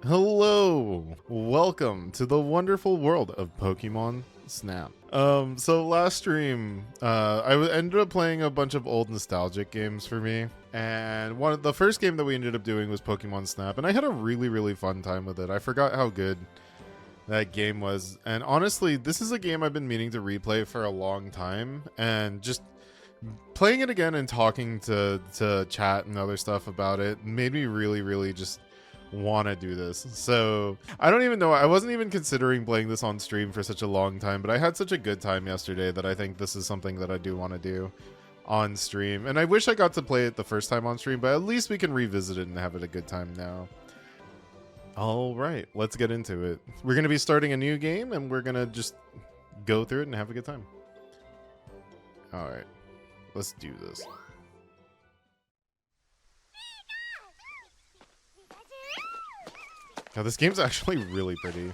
Hello, welcome to the wonderful world of Pokemon Snap. So last stream, ended up playing a bunch of old nostalgic games for me, and the first game that we ended up doing was Pokemon Snap, and I had a really fun time with it. I forgot how good that game was, and honestly, this is a game I've been meaning to replay for a long time, and just playing it again and talking to chat and other stuff about it made me really just want to do this. So I don't even know, I wasn't even considering playing this on stream for such a long time, but I had such a good time yesterday that I think this is something that I do want to do on stream, and I wish I got to play it the first time on stream, but at least we can revisit it and have it a good time now. All right, let's get into it. We're going to be starting a new game, and we're going to just go through it and have a good time. All right, let's do this. Now, this game's actually really pretty.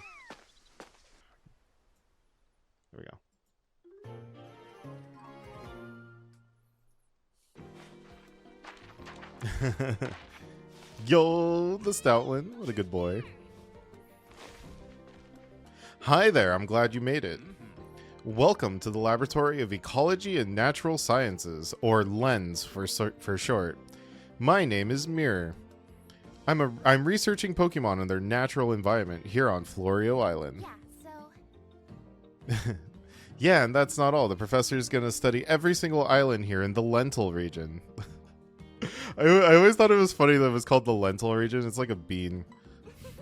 There we go. Yo, the Stoutland. What a good boy. Hi there, I'm glad you made it. Welcome to the Laboratory of Ecology and Natural Sciences, or LENS for short. My name is Mirror. I'm researching Pokemon in their natural environment here on Florio Island. Yeah, so... Yeah, and that's not all. The professor's gonna study every single island here in the Lentil region. I always thought it was funny that it was called the Lentil region. It's like a bean.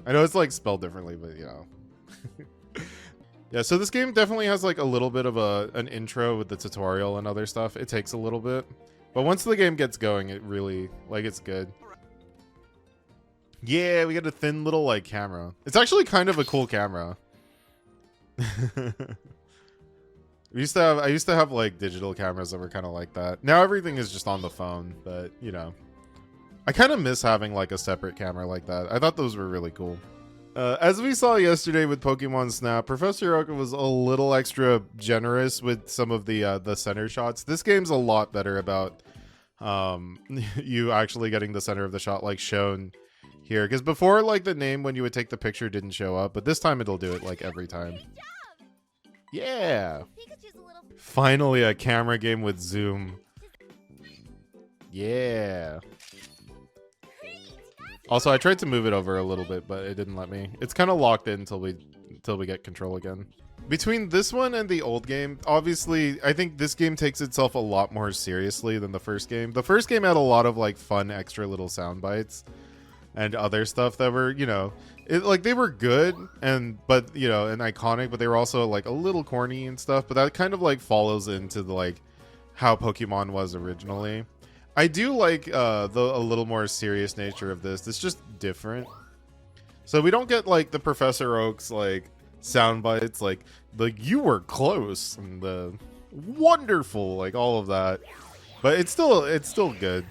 I know it's like spelled differently, but you know. Yeah, so this game definitely has like a little bit of an intro with the tutorial and other stuff. It takes a little bit, but once the game gets going, it really, like, it's good. Yeah, we got a thin little like camera. It's actually kind of a cool camera. I used to have like digital cameras that were kind of like that. Now everything is just on the phone, but you know, I kind of miss having like a separate camera like that. I thought those were really cool. As we saw yesterday with Pokemon Snap, Professor Oak was a little extra generous with some of the center shots. This game's a lot better about you actually getting the center of the shot like shown here, because before, like, the name when you would take the picture didn't show up, but this time it'll do it like every time. Yeah, finally a camera game with zoom. Yeah. Also, I tried to move it over a little bit, but it didn't let me. It's kind of locked in until we get control again. Between this one and the old game, obviously, I think this game takes itself a lot more seriously than the first game. The first game had a lot of like fun extra little sound bites and other stuff that were, you know, like they were good but you know, and iconic, but they were also like a little corny and stuff. But that kind of like follows into the like how Pokemon was originally. I do like a little more serious nature of this. It's just different. So we don't get like the Professor Oak's like sound bites, like you were close and the wonderful, like all of that. But it's still good.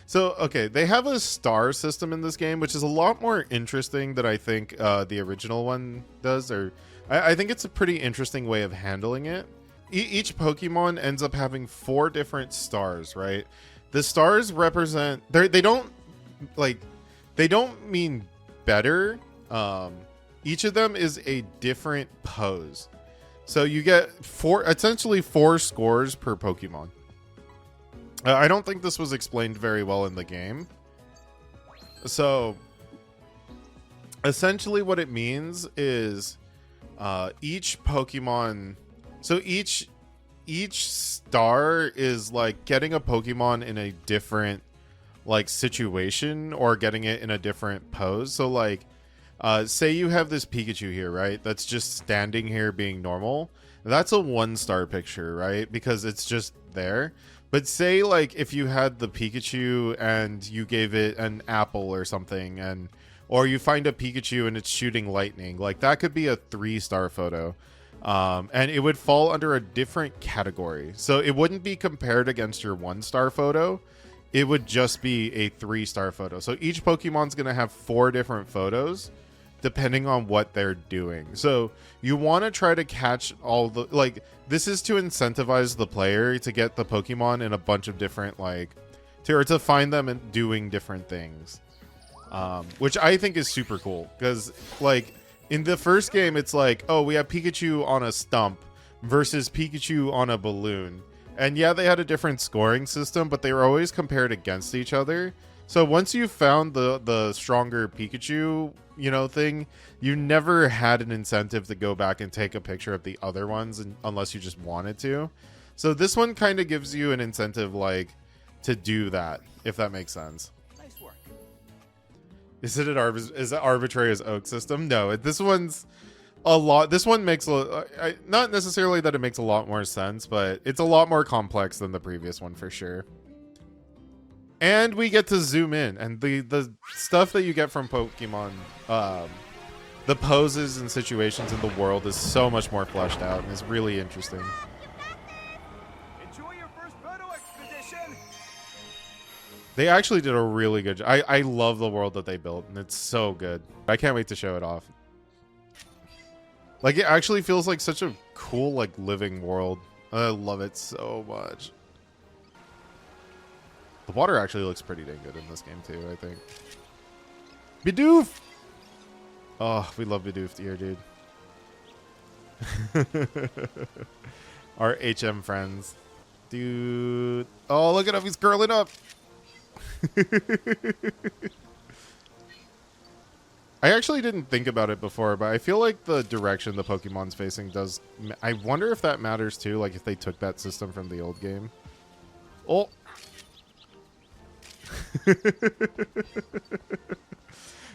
So, okay, they have a star system in this game, which is a lot more interesting than I think the original one does. Or I think it's a pretty interesting way of handling it. Each Pokemon ends up having 4 different stars, right? The stars represent... They don't mean better. Each of them is a different pose. So you get essentially 4 scores per Pokemon. I don't think this was explained very well in the game. So, essentially what it means is each Pokemon... So each star is like getting a Pokemon in a different like situation or getting it in a different pose. So like, say you have this Pikachu here, right? That's just standing here being normal. That's a 1-star picture, right? Because it's just there. But say like if you had the Pikachu and you gave it an apple or something, or you find a Pikachu and it's shooting lightning, like that could be a 3-star photo. And it would fall under a different category. So it wouldn't be compared against your 1-star photo. It would just be a 3-star photo. So each Pokemon's going to have 4 different photos depending on what they're doing. So you want to try to catch all the, like, this is to incentivize the player to get the Pokemon in a bunch of different, like, to find them and doing different things. which I think is super cool because like in the first game, it's like, oh, we have Pikachu on a stump versus Pikachu on a balloon. And yeah, they had a different scoring system, but they were always compared against each other. So once you found the stronger Pikachu, thing, you never had an incentive to go back and take a picture of the other ones unless you just wanted to. So this one kind of gives you an incentive, like, to do that, if that makes sense. Nice work. Is it arbitrary as Oak system? No, this one's a lot. This one makes not necessarily that it makes a lot more sense, but it's a lot more complex than the previous one for sure. And we get to zoom in, and the stuff that you get from Pokemon, the poses and situations in the world is so much more fleshed out, and is really interesting. Enjoy your first photo expedition. They actually did a really good job. I love the world that they built, and it's so good. I can't wait to show it off. Like, it actually feels like such a cool, like, living world. I love it so much. The water actually looks pretty dang good in this game, too, I think. Bidoof! Oh, we love Bidoof here, dude. Our HM friends. Dude. Oh, look at him. He's curling up. I actually didn't think about it before, but I feel like the direction the Pokemon's facing does... I wonder if that matters, too, like if they took that system from the old game. Oh!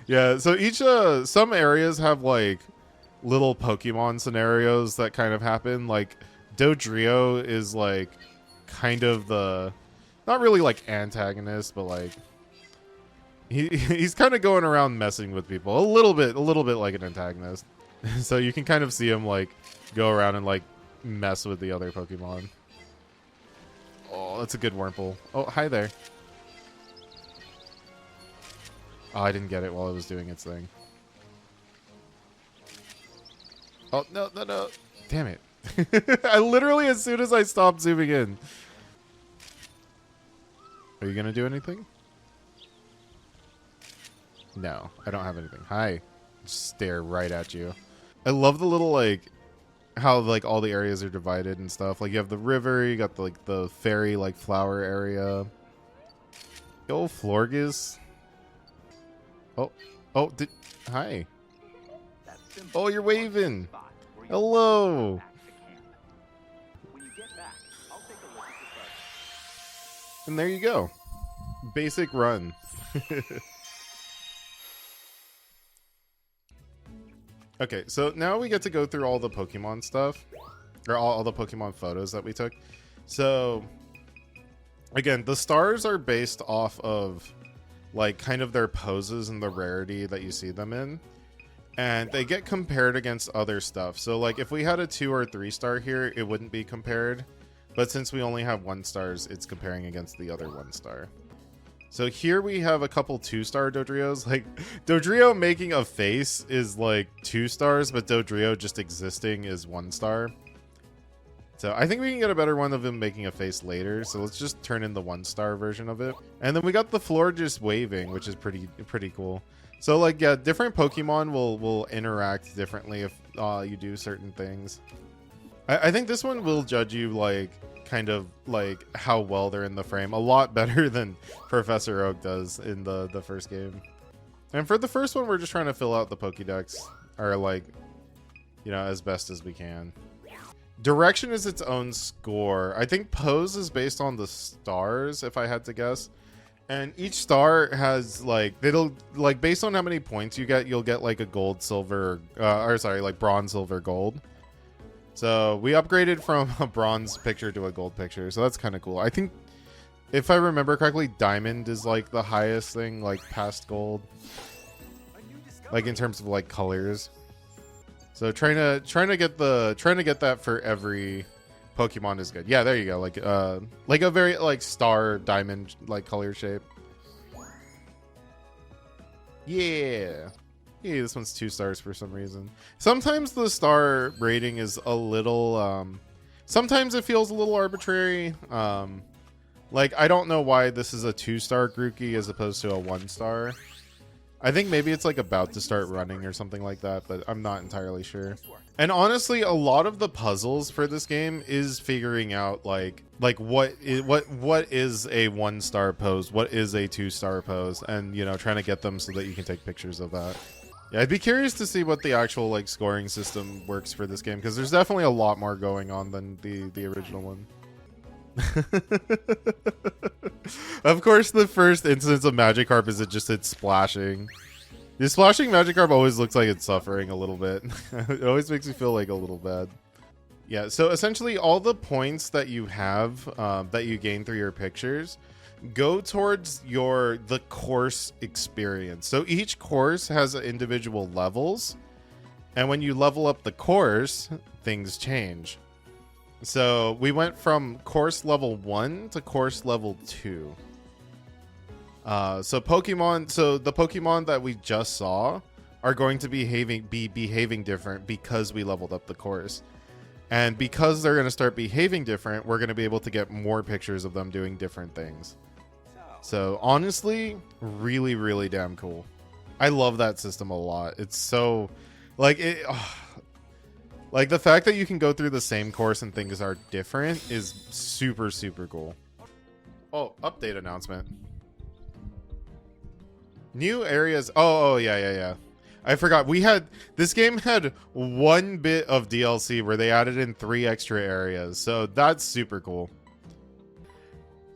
Yeah, so each some areas have like little Pokemon scenarios that kind of happen. Like Dodrio is like kind of the not really like antagonist, but like he's kind of going around messing with people a little bit like an antagonist. So you can kind of see him like go around and like mess with the other Pokemon. Oh, that's a good Wurmple. Oh, hi there. Oh, I didn't get it while it was doing its thing. Oh, no. Damn it. I literally, as soon as I stopped zooming in. Are you going to do anything? No, I don't have anything. Hi. Just stare right at you. I love the little, like, how, like, all the areas are divided and stuff. Like, you have the river, you got, the fairy, like, flower area. Yo, Florges. Oh, hi. Oh, you're waving. Hello. And there you go. Basic run. Okay, so now we get to go through all the Pokemon stuff. Or all the Pokemon photos that we took. So, again, the stars are based off of like kind of their poses and the rarity that you see them in, and they get compared against other stuff. So like if we had a 2 or 3 star here, it wouldn't be compared, but since we only have 1 stars, it's comparing against the other 1 star. So here we have a couple 2-star Dodrios. Like Dodrio making a face is like 2 stars, but Dodrio just existing is 1 star. So I think we can get a better one of him making a face later. So let's just turn in the 1-star version of it. And then we got the floor just waving, which is pretty cool. So like, yeah, different Pokemon will interact differently if you do certain things. I think this one will judge you like kind of like how well they're in the frame a lot better than Professor Oak does in the first game. And for the first one, we're just trying to fill out the Pokédex, or like, as best as we can. Direction is its own score. I think pose is based on the stars, if I had to guess. And each star has like, it'll like based on how many points you get, you'll get like a gold, silver, like bronze, silver, gold. So we upgraded from a bronze picture to a gold picture. So that's kind of cool. I think if I remember correctly, diamond is like the highest thing, like past gold, like in terms of like colors. So trying to get that for every Pokemon is good. Yeah, there you go. Like a very like star diamond like color shape. Yeah. Yeah, this one's 2 stars for some reason. Sometimes the star rating is a little sometimes it feels a little arbitrary. Like I don't know why this is a 2-star Grookey as opposed to a 1-star. I think maybe it's like about to start running or something like that, but I'm not entirely sure. And honestly, a lot of the puzzles for this game is figuring out like what is a 1-star pose, what is a 2-star pose, and you know, trying to get them so that you can take pictures of that. Yeah, I'd be curious to see what the actual like scoring system works for this game, because there's definitely a lot more going on than the original one. Of course, the first instance of Magikarp is it's splashing. The splashing Magikarp always looks like it's suffering a little bit. It always makes me feel like a little bad. Yeah, so essentially all the points that you have that you gain through your pictures go towards the course experience. So each course has individual levels, and when you level up the course, things change. So we went from course level 1 to course level 2. So the Pokemon that we just saw are going to be behaving different because we leveled up the course. And because they're going to start behaving different, we're going to be able to get more pictures of them doing different things. So honestly, really, really damn cool. I love that system a lot. It's so like like the fact that you can go through the same course and things are different is super, super cool. Oh, update announcement. New areas. Oh, yeah. I forgot. This game had 1 bit of DLC where they added in 3 extra areas. So that's super cool.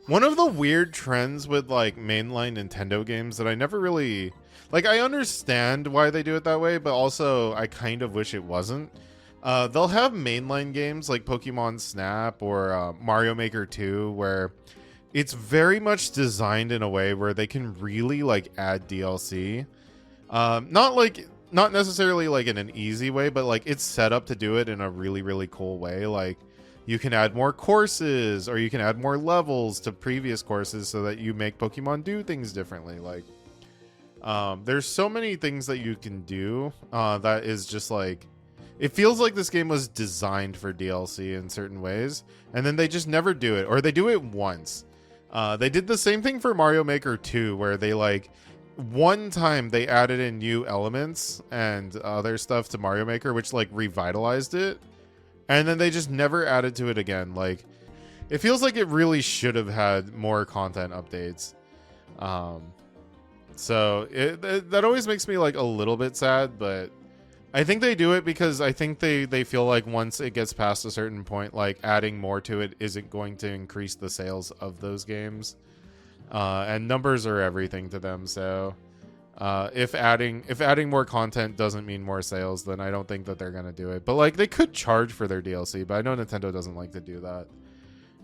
One of the weird trends with like mainline Nintendo games that I never really like, I understand why they do it that way, but also I kind of wish it wasn't. They'll have mainline games like Pokemon Snap or Mario Maker 2 where it's very much designed in a way where they can really like add DLC. Not necessarily like in an easy way, but like it's set up to do it in a really, really cool way. Like you can add more courses or you can add more levels to previous courses so that you make Pokemon do things differently. Like there's so many things that you can do that is just like, it feels like this game was designed for DLC in certain ways, and then they just never do it, or they do it once. They did the same thing for Mario Maker 2, where they like one time they added in new elements and other stuff to Mario Maker, which like revitalized it, and then they just never added to it again. Like it feels like it really should have had more content updates. So that always makes me like a little bit sad, but I think they do it because I think they feel like once it gets past a certain point, like adding more to it isn't going to increase the sales of those games. And numbers are everything to them. So if adding more content doesn't mean more sales, then I don't think that they're going to do it. But like they could charge for their DLC, but I know Nintendo doesn't like to do that.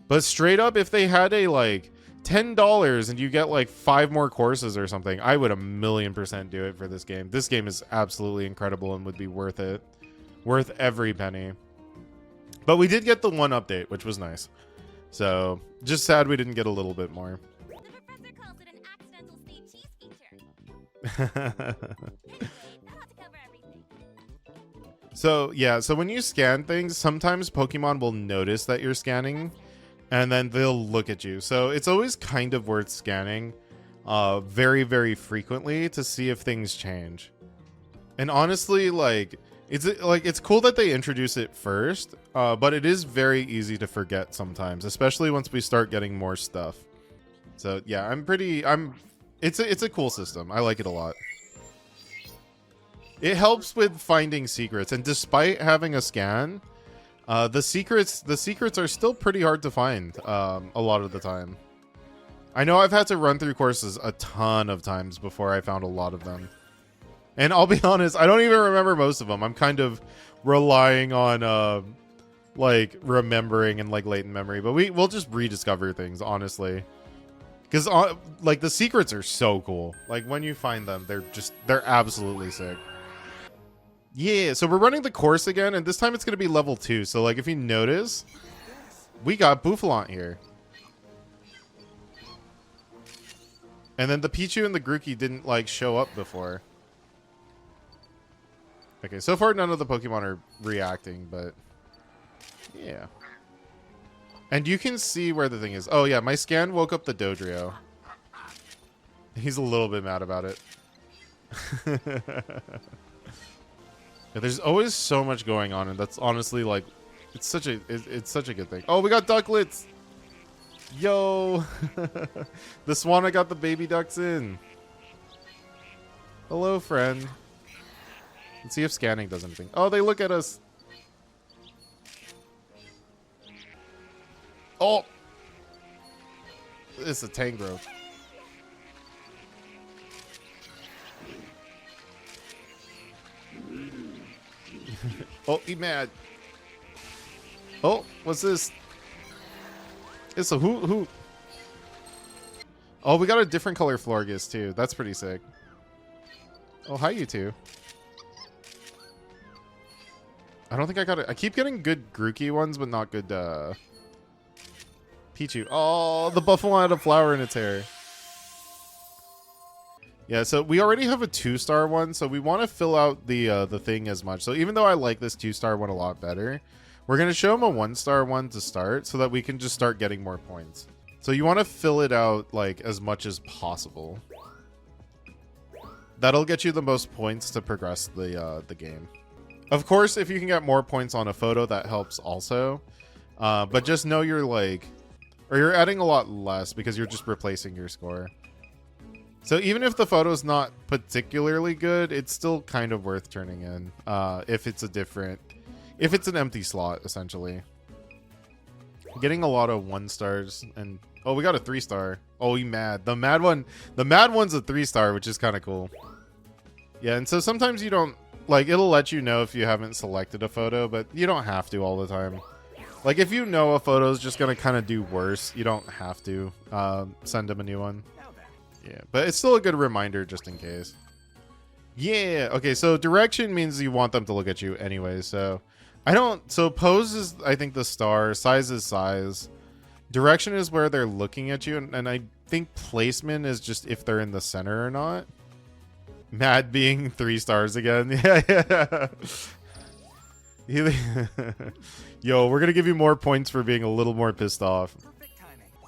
But straight up, if they had a like $10 and you get like 5 more courses or something, I would 1,000,000% do it for this game. This game is absolutely incredible and would be worth it. Worth every penny. But we did get the 1 update, which was nice. So, just sad we didn't get a little bit more. The professor calls it an accidental state cheese feature. That ought to cover everything. So, yeah, so when you scan things, sometimes Pokemon will notice that you're scanning, and then they'll look at you. So it's always kind of worth scanning very, very frequently to see if things change. And honestly, it's cool that they introduce it first, but it is very easy to forget sometimes, especially once we start getting more stuff. So yeah, it's a cool system. I like it a lot. It helps with finding secrets, and despite having a scan, the secrets are still pretty hard to find a lot of the time. I know I've had to run through courses a ton of times before I found a lot of them. And I'll be honest, I don't even remember most of them. I'm kind of relying on like remembering and like latent memory, but we'll just rediscover things, honestly. Because like the secrets are so cool. Like when you find them, they're absolutely sick. Yeah, so we're running the course again, and this time it's going to be level 2. So, like, if you notice, we got Bouffalant here. And then the Pichu and the Grookey didn't, like, show up before. Okay, so far none of the Pokemon are reacting, but... yeah. And you can see where the thing is. Oh, yeah, my scan woke up the Dodrio. He's a little bit mad about it. Yeah, there's always so much going on, and that's honestly like, it's such a good thing. Oh, we got ducklets. Yo, the Swanna got the baby ducks in. Hello, friend. Let's see if scanning does anything. Oh, they look at us. Oh, it's a Tangrowth. Oh, he mad. Oh, what's this? It's a hoot. Oh, we got a different color Florges too. That's pretty sick. Oh, hi, you two. I don't think I got it. I keep getting good Grookey ones, but not good Pichu. Oh, the buffalo had a flower in its hair. Yeah, so we already have a 2-star one, so we want to fill out the thing as much. So even though I like this 2-star one a lot better, we're going to show him a 1-star one to start so that we can just start getting more points. So you want to fill it out like as much as possible. That'll get you the most points to progress the game. Of course, if you can get more points on a photo, that helps also. But just know you're like, or you're adding a lot less because you're just replacing your score. So even if the photo's not particularly good, it's still kind of worth turning in if it's an empty slot, essentially. Getting a lot of 1-stars and oh, we got a 3-star. Oh, he mad. The mad one's a 3-star, which is kind of cool. Yeah, and so sometimes you don't like it'll let you know if you haven't selected a photo, but you don't have to all the time. Like if you know a photo is just gonna kind of do worse, you don't have to send them a new one. Yeah, but it's still a good reminder just in case. Yeah, okay, so direction means you want them to look at you anyway, so so pose is, I think, the star, size is size. Direction is where they're looking at you, and I think placement is just if they're in the center or not. Mad being 3 stars again. Yeah. Yo, we're gonna give you more points for being a little more pissed off.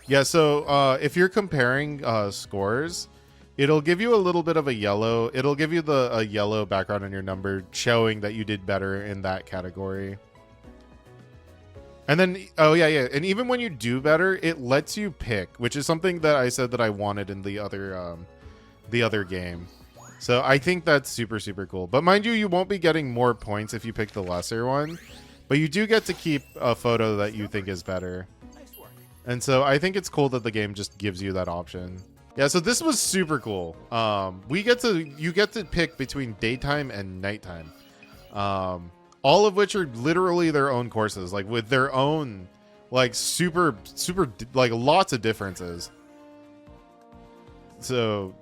Yeah, so if you're comparing scores, it'll give you a little bit of a yellow. It'll give you a yellow background on your number showing that you did better in that category. And then, oh yeah, and even when you do better, it lets you pick, which is something that I said that I wanted in the other game. So I think that's super, super cool. But mind you, you won't be getting more points if you pick the lesser one. But you do get to keep a photo that you think is better. And so I think it's cool that the game just gives you that option. Yeah, so this was super cool. You get to pick between daytime and nighttime. All of which are literally their own courses, like with their own like super like lots of differences. So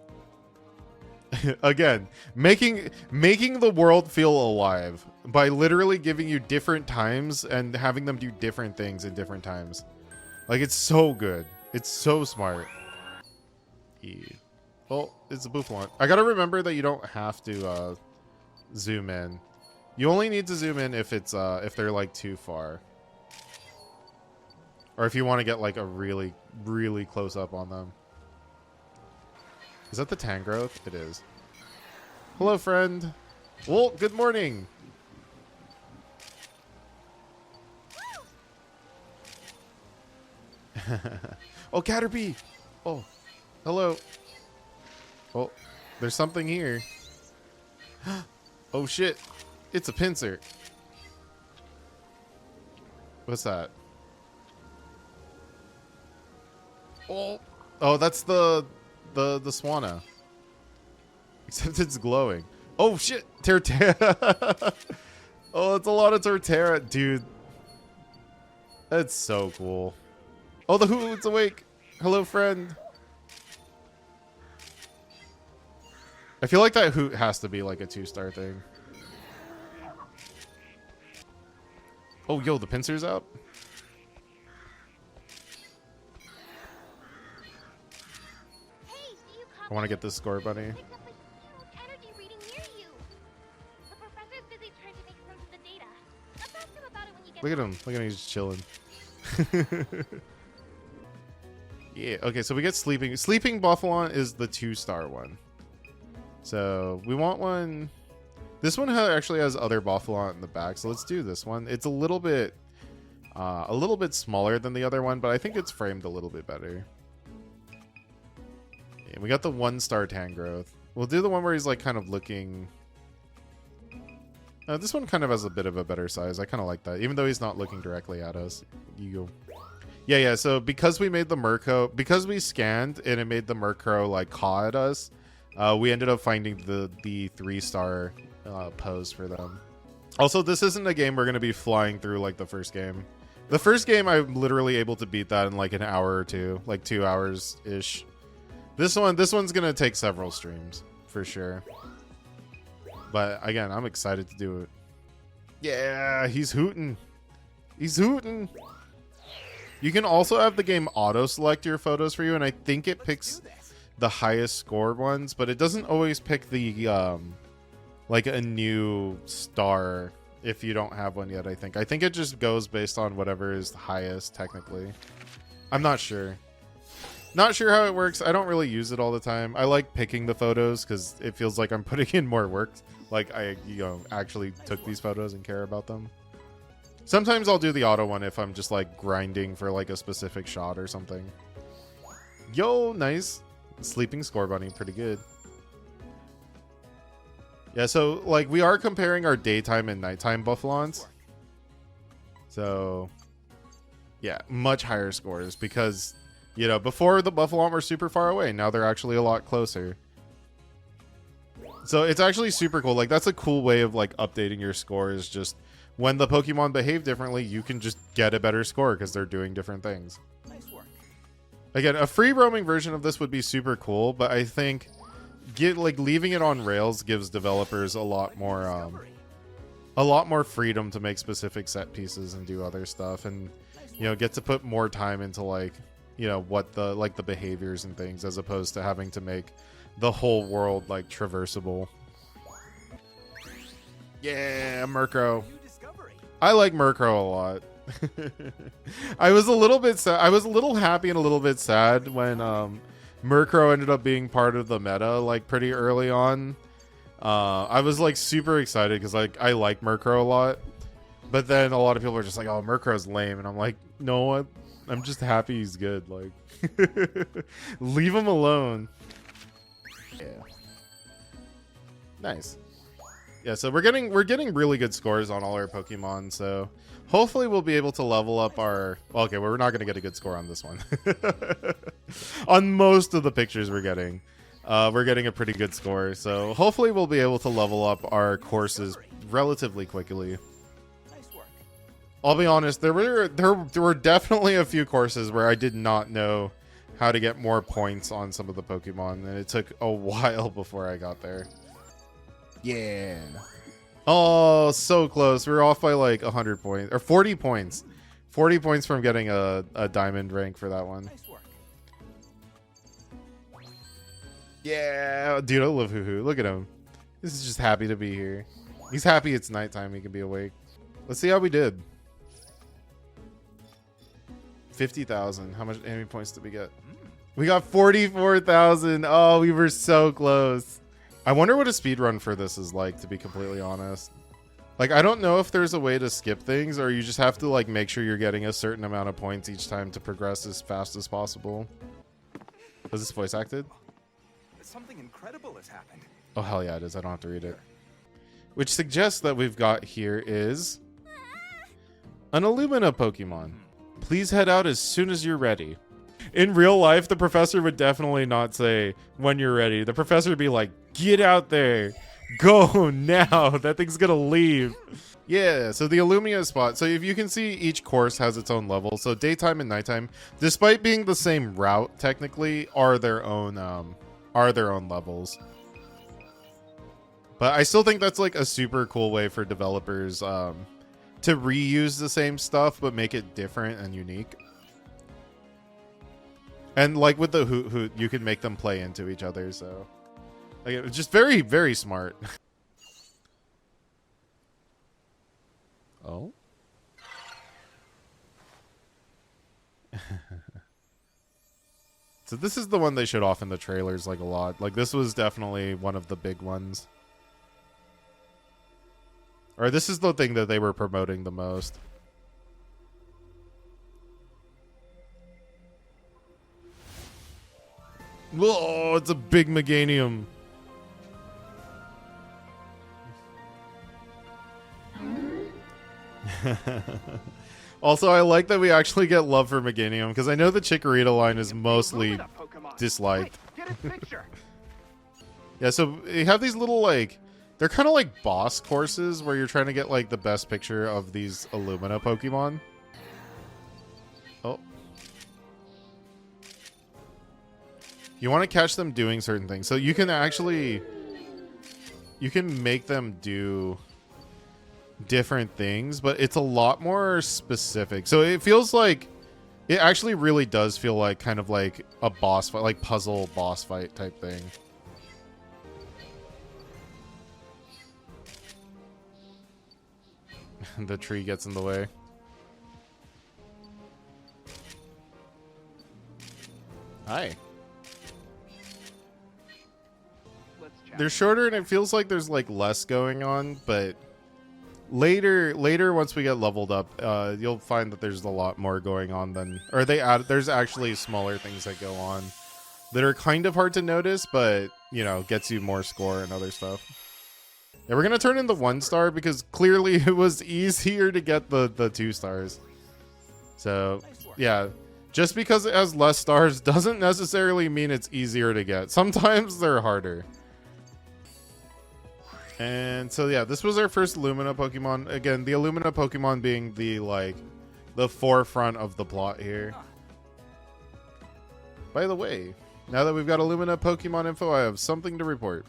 again, making the world feel alive by literally giving you different times and having them do different things in different times. Like, it's so good. It's so smart. Well, it's a Boufflant. I gotta remember that you don't have to zoom in. You only need to zoom in if it's if they're like too far, or if you want to get like a really, really close up on them. Is that the Tangrowth? It is. Hello, friend. Well, good morning. Oh, Caterpie. Oh, hello. Oh, there's something here. Oh shit, it's a pincer. What's that? Oh, that's the Swanna. Except it's glowing. Oh shit, Torterra. Oh, it's a lot of Torterra, dude. That's so cool. Oh, the Hoot's awake. Hello, friend. I feel like that Hoot has to be like a 2-star thing. Oh, yo, the pincer's up. Hey, do you I want to get this score, buddy. picked up a huge energy reading near you? The professor's busy trying to make sense of the data. Let's ask him about it when you get Look at home. him. Look at him. He's just chilling. Yeah. Okay. So we get sleeping. Sleeping Buffalon is the 2-star one. So we want one. This one actually has other Bouffalant in the back, so let's do this one. It's a little bit smaller than the other one, but I think it's framed a little bit better. Yeah, we got the 1-star Tangrowth. We'll do the one where he's like kind of looking. This one kind of has a bit of a better size. I kind of like that, even though he's not looking directly at us. You go. Yeah. So because we made the Murkrow, because we scanned and it made the Murkrow like caw at us, we ended up finding the 3-star pose for them. Also, this isn't a game we're going to be flying through like the first game. The first game, I'm literally able to beat that in like an hour or two, like 2 hours ish. This one's going to take several streams for sure. But again, I'm excited to do it. Yeah, he's hooting. He's hooting. You can also have the game auto select your photos for you, and I think it picks the highest scored ones, but it doesn't always pick the like a new star if you don't have one yet. I think it just goes based on whatever is the highest technically. I'm not sure. Not sure how it works. I don't really use it all the time. I like picking the photos because it feels like I'm putting in more work. Like I, actually took these photos and care about them. Sometimes I'll do the auto one if I'm just like grinding for like a specific shot or something. Yo, nice. Sleeping Scorbunny, pretty good. Yeah, so like we are comparing our daytime and nighttime Buffalons. So yeah, much higher scores because, before the Bouffalant were super far away. Now they're actually a lot closer. So it's actually super cool. Like that's a cool way of like updating your scores. Just when the Pokemon behave differently, you can just get a better score because they're doing different things. Nice work. Again, a free roaming version of this would be super cool, but I think leaving it on rails gives developers a lot more freedom to make specific set pieces and do other stuff, and get to put more time into like what the behaviors and things, as opposed to having to make the whole world like traversable. Yeah, Murkrow. I like Murkrow a lot. I was a little bit sad. I was a little happy and a little bit sad when Murkrow ended up being part of the meta like pretty early on. I was like super excited because like I like Murkrow a lot, but then a lot of people are just like, "Oh, Murkrow's lame," and I'm like, "No, what? I'm just happy he's good. Like, leave him alone." Yeah. Nice. Yeah, so we're getting really good scores on all our Pokemon, so hopefully we'll be able to level up our... Well, okay, we're not going to get a good score on this one. On most of the pictures we're getting a pretty good score, so hopefully we'll be able to level up our courses relatively quickly. Nice work. I'll be honest, there were definitely a few courses where I did not know how to get more points on some of the Pokemon, and it took a while before I got there. Yeah. Oh, so close. We were off by like 100 points or 40 points. 40 points from getting a diamond rank for that one. Nice work. Yeah, dude, I love Hoo-Hoo. Look at him. This is just happy to be here. He's happy it's nighttime. He can be awake. Let's see how we did. 50,000. How many points did we get? We got 44,000. Oh, we were so close. I wonder what a speed run for this is like, to be completely honest. Like, I don't know if there's a way to skip things, or you just have to like make sure you're getting a certain amount of points each time to progress as fast as possible. Was this voice acted? Something incredible has happened. Oh, hell yeah, it is. I don't have to read it. Which suggests that we've got here is an Illumina Pokemon. Please head out as soon as you're ready. In real life, the professor would definitely not say when you're ready. The professor would be like, get out there. Go now. That thing's gonna leave. Yeah, so the Illumina spot. So if you can see, each course has its own level. So daytime and nighttime, despite being the same route, technically, are their own levels. But I still think that's like a super cool way for developers to reuse the same stuff but make it different and unique. And like with the Hoot, you can make them play into each other. So like, it's just very, very smart. Oh. So this is the one they showed off in the trailers like a lot. Like this was definitely one of the big ones. Or this is the thing that they were promoting the most. Whoa, it's a big Meganium. Also, I like that we actually get love for Meganium, because I know the Chikorita line is mostly disliked. Get a picture. Yeah, so you have these little, like, they're kind of like boss courses where you're trying to get, like, the best picture of these Illumina Pokemon. Oh. You want to catch them doing certain things. So you can actually, you can make them do different things, but it's a lot more specific. So it feels like, it actually really does feel like kind of like a boss fight, like puzzle boss fight type thing. The tree gets in the way. Hi. Let's chat. They're shorter and it feels like there's like less going on, but later once we get leveled up, you'll find that there's a lot more going on than, or there's actually smaller things that go on that are kind of hard to notice, but you know, gets you more score and other stuff. Yeah, we're gonna turn in the 1 star because clearly it was easier to get the 2 stars. So yeah, just because it has less stars doesn't necessarily mean it's easier to get. Sometimes they're harder. And so yeah, this was our first Illumina Pokemon. Again, the Illumina Pokemon being the, like, the forefront of the plot here. By the way, now that we've got Illumina Pokemon info, I have something to report.